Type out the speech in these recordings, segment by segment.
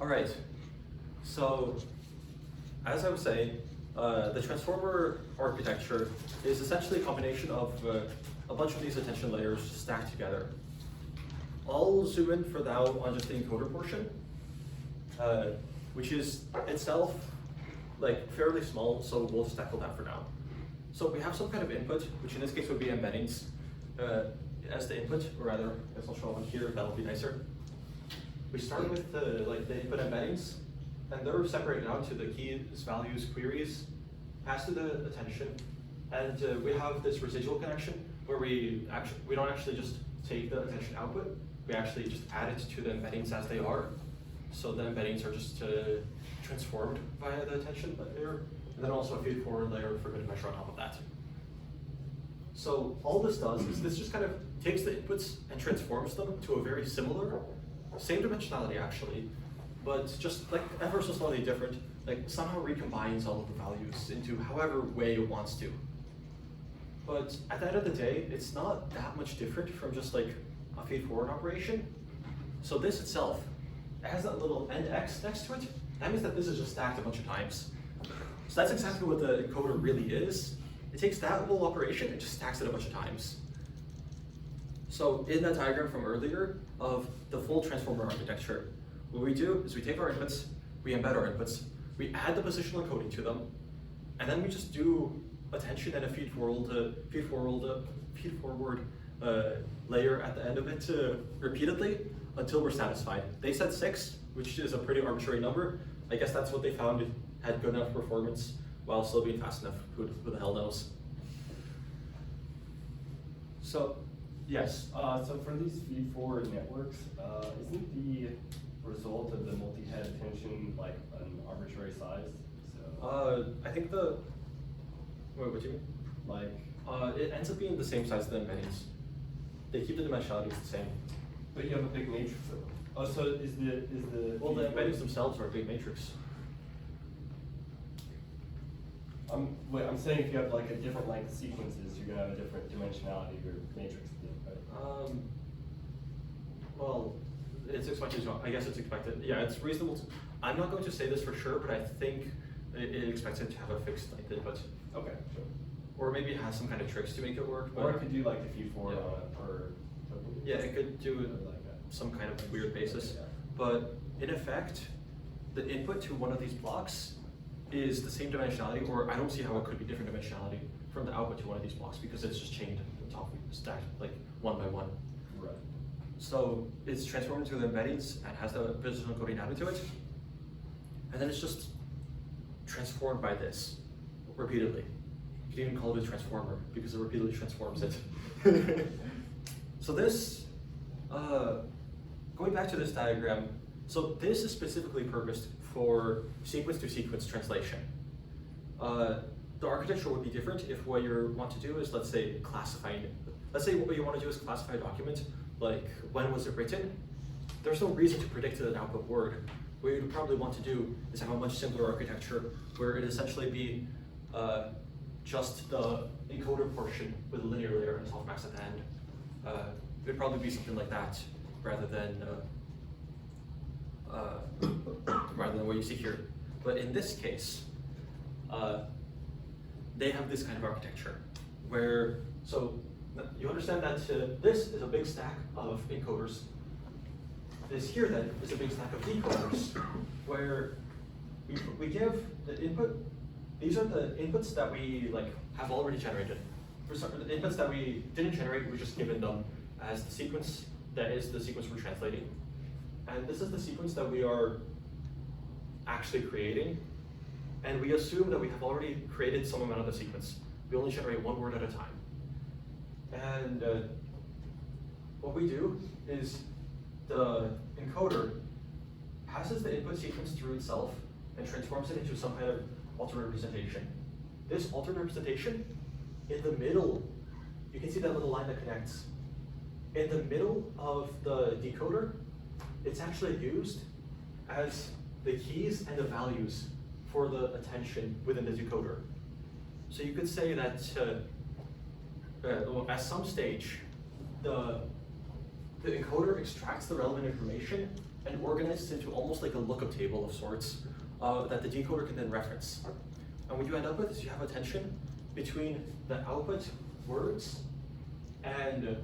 All right, so as I was saying, the transformer architecture is essentially a combination of a bunch of these attention layers stacked together. I'll zoom in for now on just the encoder portion, which is itself like fairly small, so we'll just tackle that for now. So we have some kind of input, which in this case would be embeddings as the input, or rather, I guess I'll show one here, that'll be nicer. We start with the input embeddings, and they're separated out to the keys, values, queries, passed to the attention, and we have this residual connection where we don't actually just take the attention output, we actually just add it to the embeddings as they are. So the embeddings are just transformed via the attention layer, and then also a feed-forward layer for good measure on top of that. So all this does is this just kind of takes the inputs and transforms them to a very similar, same dimensionality actually, but just like ever so slightly different, like somehow recombines all of the values into however way it wants to. But at the end of the day, it's not that much different from just like a feed-forward operation. So this itself, it has that little endx next to it. That means that this is just stacked a bunch of times. So that's exactly what the encoder really is. It takes that little operation and just stacks it a bunch of times. So in that diagram from earlier of the full transformer architecture, what we do is we take our inputs, we embed our inputs, we add the positional encoding to them, and then we just do attention and a feed-forward layer at the end of it repeatedly until we're satisfied. They said 6, which is a pretty arbitrary number. I guess that's what they found had good enough performance while still being fast enough. Who the hell knows? So, yes. So for these feed-forward networks, isn't the result of the multi-head attention like an arbitrary size? So I think the, what do you mean? Like, it ends up being the same size as the embeddings. They keep the dimensionalities the same. but you have a big matrix. Oh, so is the Well, the embeddings themselves are a big matrix. Wait, I'm saying if you have like a different length sequences, you're gonna have a different dimensionality of your matrix, right? Well, it's expected to, I guess it's expected. Yeah, it's reasonable. I'm not going to say this for sure, but I think it expects it to have a fixed length input. Okay, sure. Or maybe it has some kind of tricks to make it work. Or it could do like the feed-forward Yeah. on a per token. Yeah, it could do it Like that. some kind of weird basis. Yeah. But in effect, the input to one of these blocks is the same dimensionality, or I don't see how it could be different dimensionality from the output to one of these blocks because it's just chained on top, stacked like one by one. Right. So it's transformed into the embeddings and has the positional encoding added to it. And then it's just transformed by this repeatedly. You can even call it a transformer because it repeatedly transforms it. So this, going back to this diagram, so this is specifically purposed for sequence to sequence translation. The architecture would be different if what you want to do is, let's say, classifying it. Let's say what you want to do is classify a document, like when was it written? There's no reason to predict an output word. What you'd probably want to do is have a much simpler architecture where it essentially be just the encoder portion with a linear layer and softmax at the end. It would probably be something like that rather than what you see here. But in this case, they have this kind of architecture where, so you understand that this is a big stack of encoders. This here then is a big stack of decoders where we give the input. These are the inputs that we have already generated. For some, the inputs that we didn't generate, we're just given them as the sequence that is the sequence we're translating. And this is the sequence that we are actually creating. And we assume that we have already created some amount of the sequence. We only generate one word at a time. And what we do is the encoder passes the input sequence through itself and transforms it into some kind of alternate representation. This alternate representation, in the middle, you can see that little line that connects. In the middle of the decoder, it's actually used as the keys and the values for the attention within the decoder. So you could say that at some stage, the encoder extracts the relevant information and organizes into almost like a lookup table of sorts that the decoder can then reference. And what you end up with is you have a tension between the output words and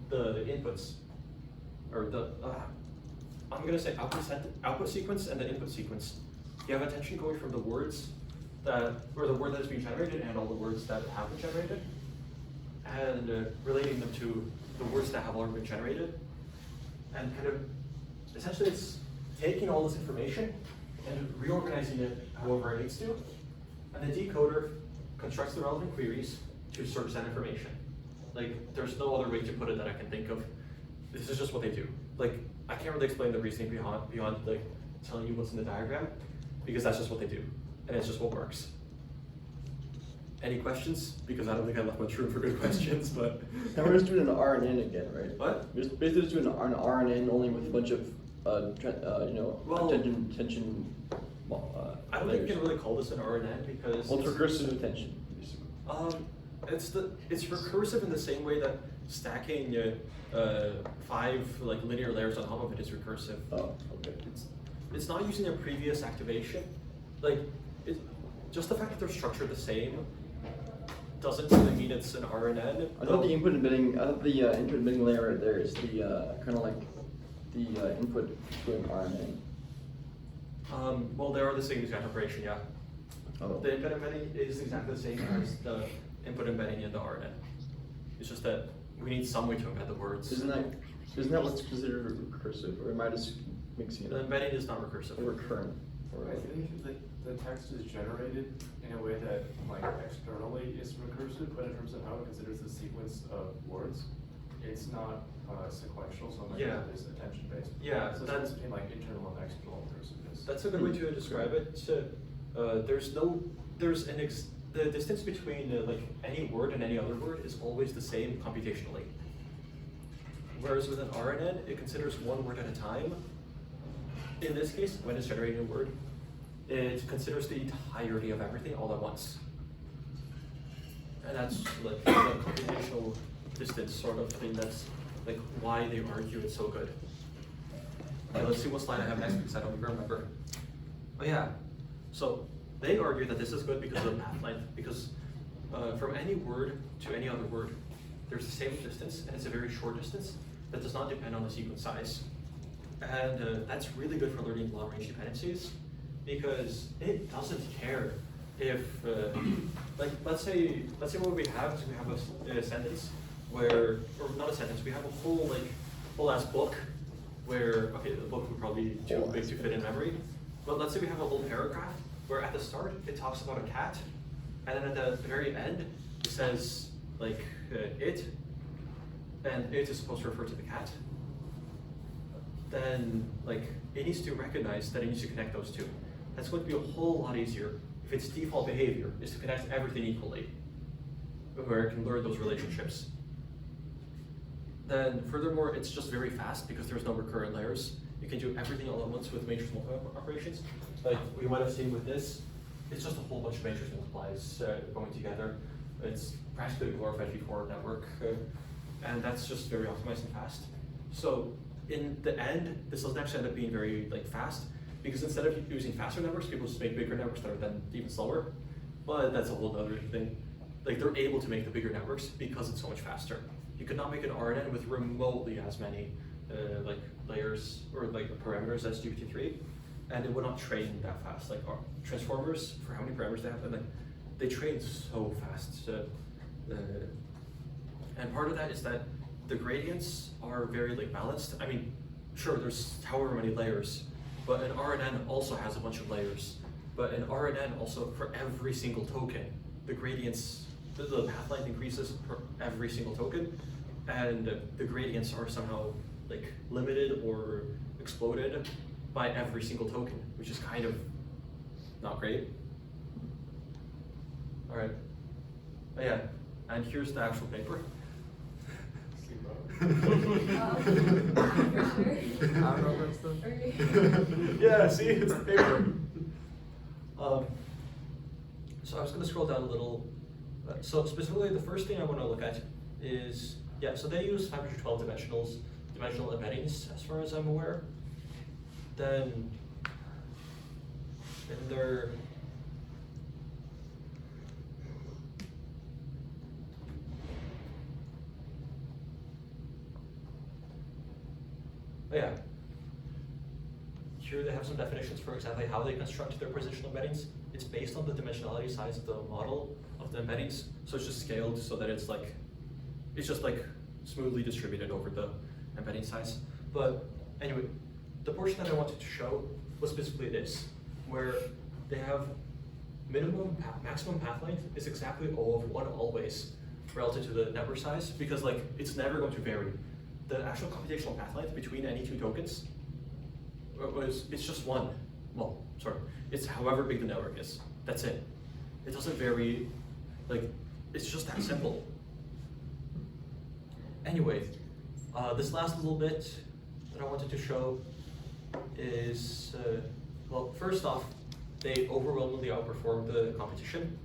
the inputs, or the, I'm gonna say output sequence and the input sequence. You have a tension going from the words or the word that is being generated and all the words that have been generated, and relating them to the words that have already been generated. And kind of, essentially it's taking all this information and reorganizing it however it needs to. And the decoder constructs the relevant queries to search that information. Like, there's no other way to put it that I can think of. This is just what they do. Like, I can't really explain the reasoning beyond like telling you what's in the diagram, because that's just what they do, and it's just what works. Any questions? Because I don't think I left much room for good questions, but. Now we're just doing an RNN again, right? What? We're just basically just doing an RNN only with a bunch of, Well, tension. I don't think you can really call this an RNN because. Well, it's recursive attention. It's recursive in the same way that stacking 5 like linear layers on top of it is recursive. Oh, okay. It's not using a previous activation. Like, just the fact that they're structured the same doesn't really mean it's an RNN. I thought the input embedding layer right there is the kind of like the input to an RNN. Well, they are the same exact operation, yeah. Oh. The input embedding is exactly the same as the input embedding in the RNN. It's just that we need some way to embed the words. Isn't that what's considered recursive, or am I just mixing it The up? embedding is not recursive. Or recurrent. I think the text is generated in a way that like externally is recursive, but in terms of how it considers the sequence of words, it's not sequential, so like Yeah. it's attention based. Yeah, So that's- it's between like internal and external recursiveness. That's a good way to describe it. So, the distance between like any word and any other word is always the same computationally. Whereas with an RNN, it considers one word at a time. In this case, when it's generating a word, it considers the entirety of everything all at once. And that's like the computational distance sort of thing. That's like why they argue it's so good. Okay, let's see what slide I have next because I don't even remember. Oh yeah, so they argue that this is good because of the path length, because from any word to any other word, there's the same distance, and it's a very short distance that does not depend on the sequence size. And that's really good for learning long-range dependencies, because it doesn't care if, like, let's say what we have is we have a sentence where, or not a sentence, we have a whole ass book where, okay, the book would probably be too big to fit in memory, but let's say we have a whole paragraph where at the start it talks about a cat, and then at the very end it says like it, and it is supposed to refer to the cat. Then like it needs to recognize that it needs to connect those two. That's going to be a whole lot easier if its default behavior is to connect everything equally, where it can learn those relationships. Then furthermore, it's just very fast because there's no recurrent layers. You can do everything all at once with matrix multiply operations. Like we might have seen with this, it's just a whole bunch of matrix multiplies going together. It's practically a glorified V4 network, and that's just very optimized and fast. So in the end, this doesn't actually end up being very fast, because instead of using faster networks, people just make bigger networks that are then even slower. But that's a whole other thing. Like they're able to make the bigger networks because it's so much faster. You could not make an RNN with remotely as many layers or parameters as GPT-3, and it would not train that fast. Like our transformers, for how many parameters they have, and they train so fast. And part of that is that the gradients are very balanced. I mean, sure, there's however many layers, but an RNN also has a bunch of layers. But an RNN also, for every single token, the gradients, the path length increases for every single token, and the gradients are somehow limited or exploded by every single token, which is kind of not great. All right. Oh, yeah, and here's the actual paper. Yeah, see, it's the paper. So I was going to scroll down a little. So specifically, the first thing I want to look at is, yeah, so they use 512 dimensional embeddings, as far as I'm aware. then in their yeah. Here they have some definitions for exactly how they construct their positional embeddings. It's based on the dimensionality size of the model of the embeddings, so it's just scaled so that it's just like smoothly distributed over the embedding size. But anyway, the portion that I wanted to show was basically this, where they have maximum path length is exactly O of 1 always relative to the network size, because like it's never going to vary. The actual computational path length between any two tokens it's just 1. Well, sorry, it's however big the network is. That's it. It doesn't vary. Like, it's just that simple. Anyway, this last little bit that I wanted to show is, well, first off, they overwhelmingly outperform the competition.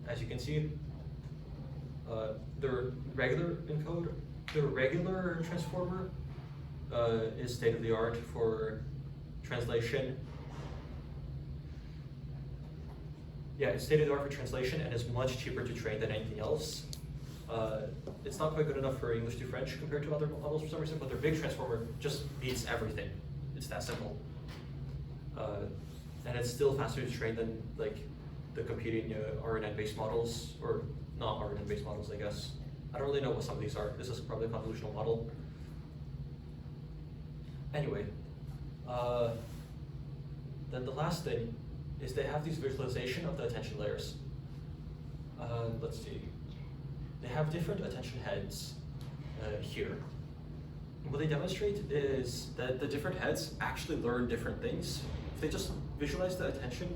As you can see, the regular encode, the regular transformer is state of the art for translation. Yeah, it's state of the art for translation and is much cheaper to train than anything else. It's not quite good enough for English to French compared to other models for some reason, but their big transformer just beats everything. It's that simple. And it's still faster to train than like the competing RNN-based models, or not RNN-based models, I guess. I don't really know what some of these are. This is probably a convolutional model. Anyway, then the last thing is they have these visualization of the attention layers. Let's see. They have different attention heads here. And what they demonstrate is that the different heads actually learn different things. If they just visualize the attention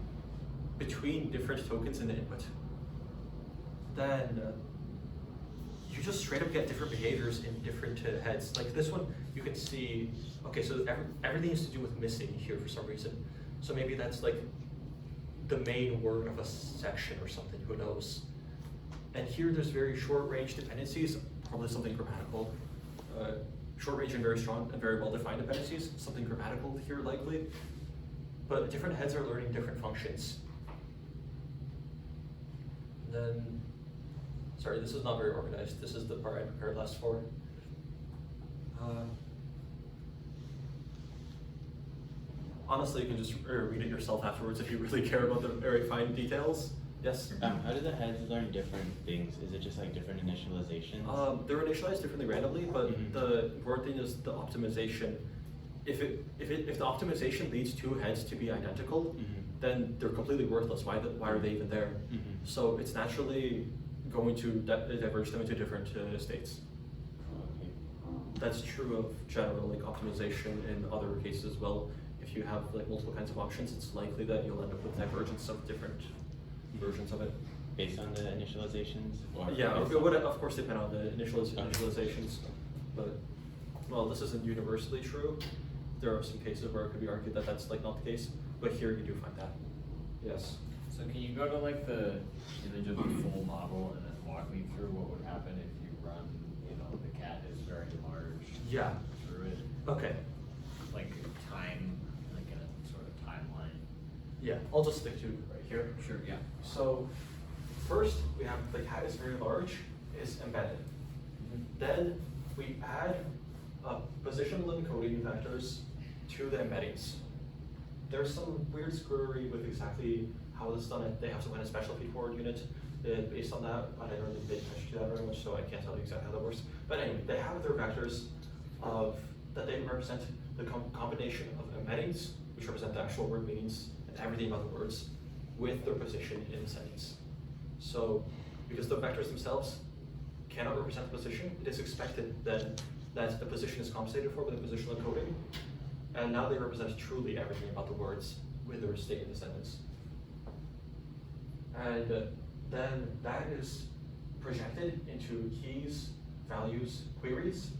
between different tokens in the input, then you just straight up get different behaviors in different heads. Like this one, you can see, okay, so everything is to do with missing here for some reason. So maybe that's like the main word of a section or something, who knows? And here there's very short range dependencies, probably something grammatical. Short range and very strong and very well-defined dependencies, something grammatical here likely. But different heads are learning different functions. Then, sorry, this is not very organized. This is the part I prepared last for. Honestly, you can just read it yourself afterwards if you really care about the very fine details. Yes? How do the heads learn different things? Is it just like different initializations? They're initialized differently randomly, but the important thing is the optimization. If the optimization leads two heads to be identical, then they're completely worthless. Why are they even there? So it's naturally going to diverge them into different states. Okay. That's true of general like optimization in other cases as well. If you have like multiple kinds of options, it's likely that you'll end up with divergence of different versions of it. Based on the initializations? Or Yeah, it would of course depend on the initializations, but well, this isn't universally true. There are some cases where it could be argued that that's like not the case, but here you do find that. Yes. So can you go to like the image of the full model and then walk me through what would happen if you run, the cat is very large Yeah. through it? Okay. Like time, like in a sort of timeline. Yeah, I'll just stick to right here. Sure, yeah. So first we have the cat is very large, is embedded. Then we add positional encoding vectors to the embeddings. There's some weird screwery with exactly how this is done. They have some kind of special feed-forward unit based on that, but I don't really pay attention to that very much, so I can't tell you exactly how that works. But anyway, they have their vectors that they represent the combination of embeddings, which represent the actual word meanings and everything about the words, with their position in the sentence. So, because the vectors themselves cannot represent the position, it is expected then that the position is compensated for with a positional encoding, and now they represent truly everything about the words with their state in the sentence. And then that is projected into keys, values, queries,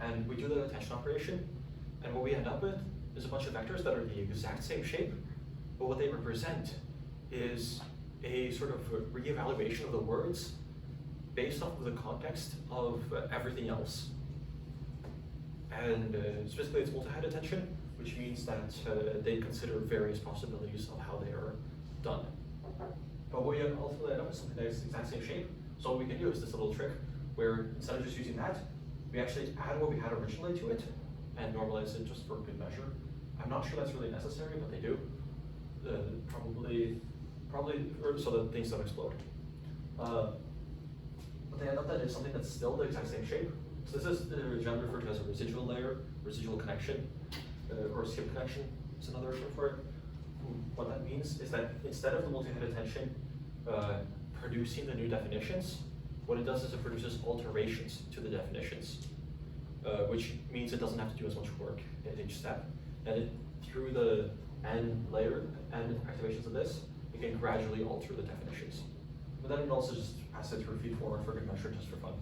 and we do the attention operation, and what we end up with is a bunch of vectors that are the exact same shape, but what they represent is a sort of reevaluation of the words based off of the context of everything else. And specifically it's multi-head attention, which means that they consider various possibilities of how they are done. But what we ultimately end up with something that is the exact same shape. So what we can do is this little trick where instead of just using that, we actually add what we had originally to it and normalize it just for good measure. I'm not sure that's really necessary, but they do. Probably, or so that things don't explode. But they end up that is something that's still the exact same shape. So this is generally referred to as a residual layer, residual connection, or a skip connection is another term for it. What that means is that instead of the multi-head attention producing the new definitions, what it does is it produces alterations to the definitions, which means it doesn't have to do as much work at each step. And through the end layer and activations of this, it can gradually alter the definitions. But then it also just passes it through feed forward for good measure just for fun.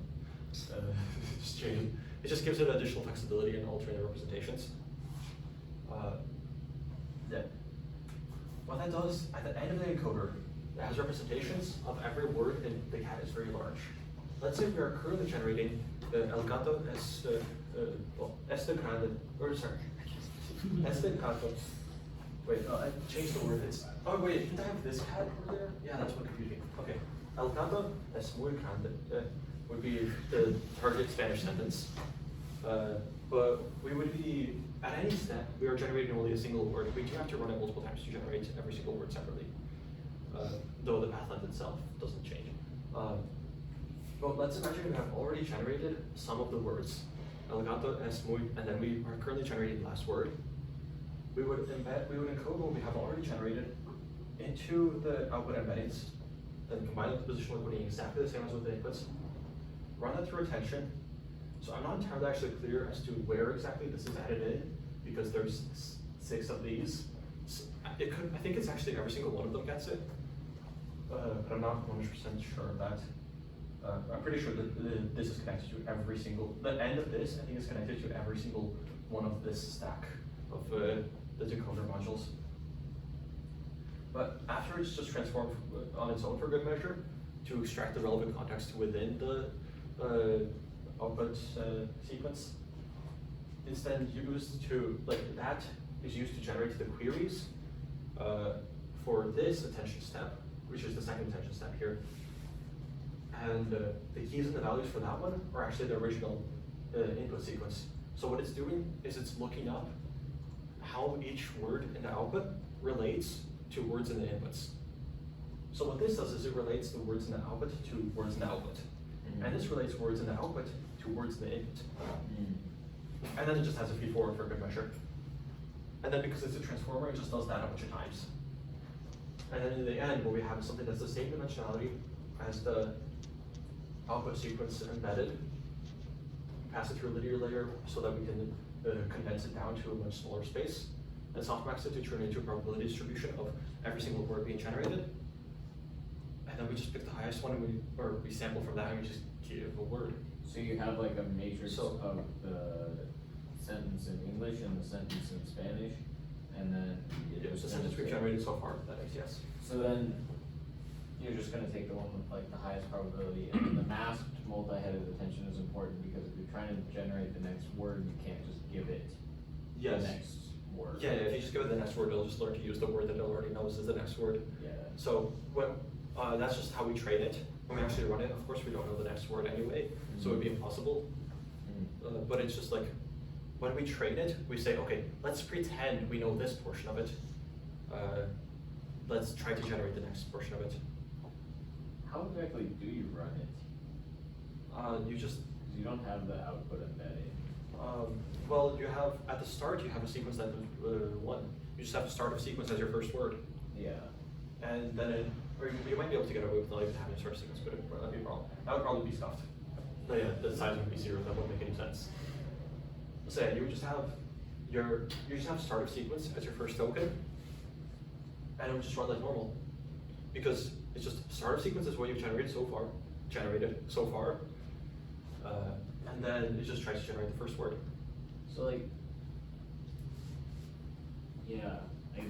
It just gives it additional flexibility in altering the representations. Yeah. What that does, at the end of the encoder, it has representations of every word, and the cat is very large. Let's say we are currently generating el gato este grande, or sorry, este gato. Wait, I changed the word. It's, oh wait, didn't I have this cat over there? Yeah, that's what confused me. Okay, el gato es muy grande would be the target Spanish sentence. But we would be, at any step, we are generating only a single word. We do have to run it multiple times to generate every single word separately. Though the path length itself doesn't change. But let's imagine we have already generated some of the words. El gato es muy, and then we are currently generating the last word. We would encode what we have already generated into the output embeddings, then combine it with the positional encoding exactly the same as with the inputs. Run that through attention. So I'm not entirely actually clear as to where exactly this is added in, because there's 6 of these. It could, I think it's actually every single one of them gets it, but I'm not 100% sure of that. I'm pretty sure that this is connected to every single, the end of this, I think is connected to every single one of this stack of the decoder modules. But after it's just transformed on its own for good measure to extract the relevant context within the output sequence, it's then used to, like that is used to generate the queries for this attention step, which is the second attention step here. And the keys and the values for that one are actually the original input sequence. So what it's doing is it's looking up how each word in the output relates to words in the inputs. So what this does is it relates the words in the output to words in the output. And this relates words in the output to words in the input. And then it just has a feed forward for good measure. And then because it's a transformer, it just does that a bunch of times. And then in the end, what we have is something that's the same dimensionality as the output sequence embedded. Pass it through a linear layer so that we can condense it down to a much smaller space. And softmax it to turn into a probability distribution of every single word being generated. And then we just pick the highest one, and we sample from that, and we just give a word. So you have like a matrix of the sentence in English and the sentence in Spanish, and then it's the sentence we've generated so far. That makes yes. So then you're just going to take the one with like the highest probability, and then the masked multi-headed attention is important because if you're trying to generate the next word, you can't just give it the next word. Yeah, if you just give it the next word, it'll just learn to use the word that it already knows is the next word. Yeah. So that's just how we train it. When we actually run it, of course, we don't know the next word anyway, so it would be impossible. But it's just like, when we train it, we say, okay, let's pretend we know this portion of it. Let's try to generate the next portion of it. How exactly do you run it? You just, Because you don't have the output embedded. well, you have, at the start, you have a sequence that is 1. You just have to start a sequence as your first word. Yeah. And then or you might be able to get away with not even having a start sequence, but that'd be a problem. That would probably be stuffed. But yeah, the size would be 0, that wouldn't make any sense. So yeah, you would just have start of sequence as your first token, and it would just run like normal. Because it's just start of sequence is what you've generated so far, and then it just tries to generate the first word. So like, yeah, I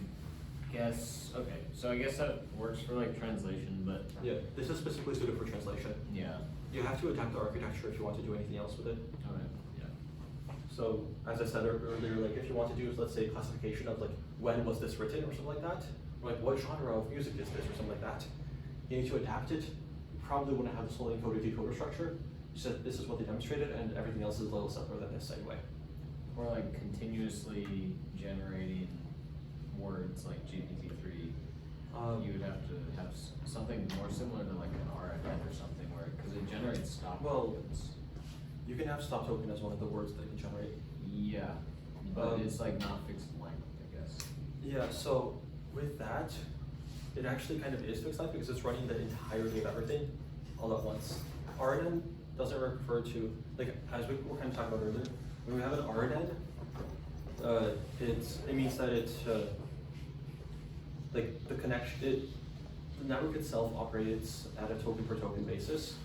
guess, okay, so I guess that works for like translation, but. Yeah, this is specifically suited for translation. Yeah. You have to adapt the architecture if you want to do anything else with it. Okay, yeah. So as I said earlier, like if you want to do, let's say, classification of like when was this written or something like that, or like what genre of music is this or something like that, you need to adapt it. You probably wouldn't have this whole encoder decoder structure. You said this is what they demonstrated, and everything else is a little simpler than this anyway. Or like continuously generating words like GPT-3. You would have to have something more similar to like an RNN or something, where because it generates stop tokens. You can have stop token as one of the words that you generate. Yeah, but it's like not fixed length, I guess. Yeah, so with that, it actually kind of is fixed length because it's running the entirety of everything all at once. RNN doesn't refer to, like, as we were kind of talking about earlier, when we have an RNN, it means that it's, like, the connection, the network itself operates at a token per token basis.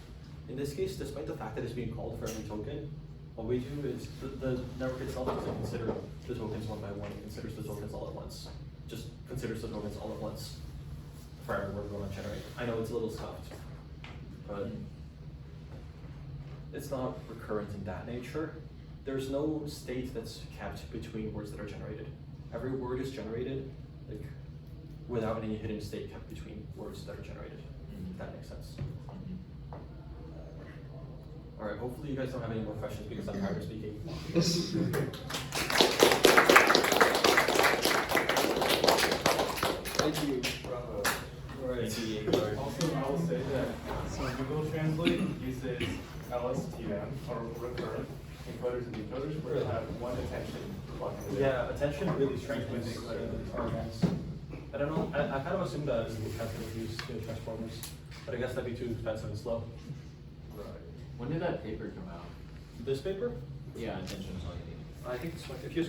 In this case, despite the fact that it's being called for every token, what we do is the network itself doesn't consider the tokens one by one, it considers the tokens all at once. Just considers the tokens all at once for every word we want to generate. I know it's a little stuffed, but it's not recurrent in that nature. There's no state that's kept between words that are generated. Every word is generated like without any hidden state kept between words that are generated. If that makes sense. All right, hopefully you guys don't have any more questions because I'm tired of speaking. Thank you. Bravo. All right. Thank you, Yegor. Also, I will say that Google Translate uses LSTM, or recurrent encoders and decoders, where it have one attention block. Yeah, attention really strengthens RNNs. I don't know, I kind of assumed that as a translator used transformers, but I guess that'd be too expensive and slow. Right. When did that paper come out? This paper? Yeah, attention is all you need. I think it's like, if you